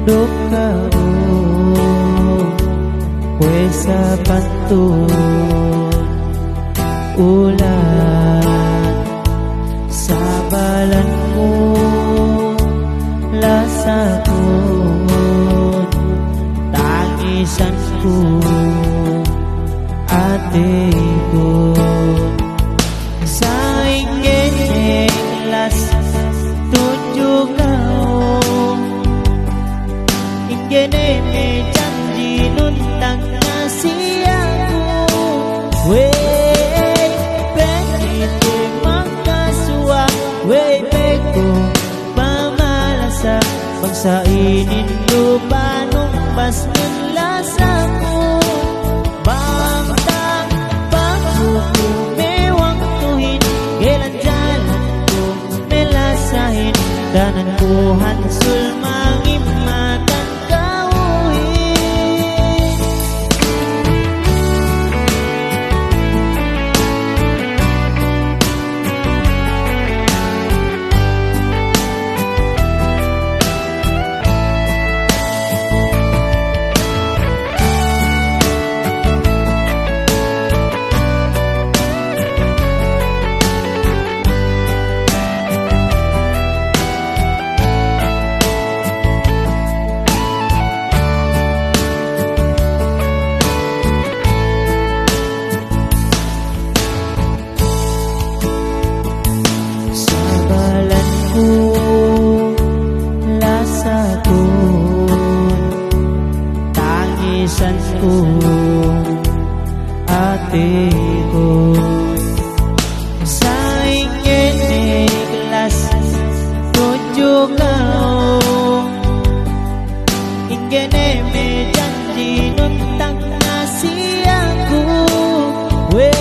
Dukao Puesa pantun Ulan Sa balanmu Lasakon Tangisanku Atiku Sa ingin las Tunjuk kau Ingin janji nuntang ngasih aku Wey Pekite makasua Wey peko Pamalasa Bangsa ini lupa numpas nelasaku Bangtang Pangkuku mewang tuhin Jalan-jalanku melasahin Dananku hansul mangimatan Tangisanku Hatiku Sa ingin ikhlas Tunjuk kau Ingin janji nuntang ngasih aku Wey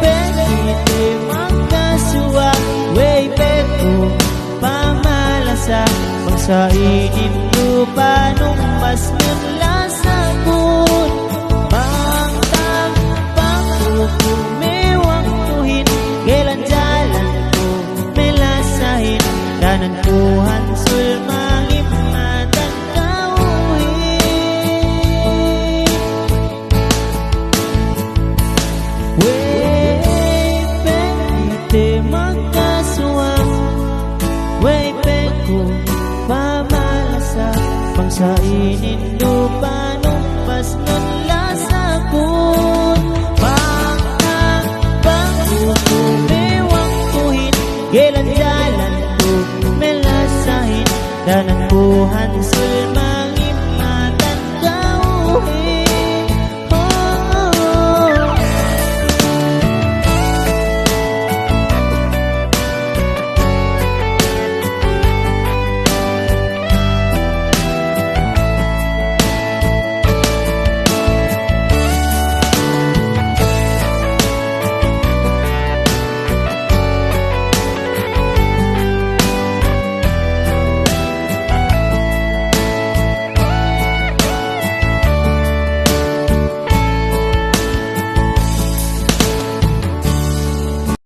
Pekite makasua Wey peko Pamalasa Bangsa ini lupa numpas ngelasakun Bangtang Pangkuku mewang tuhin Jalan-jalanku melasahin Dananku hansul mangimatan kauhin Wey Pekite makasuang Wey peko Pamalasa Bangsa ini lupa numpas ngelasakun Bangtang Pangkuku mewang tuhin Jalan-jalanku melasahin Dananku hansul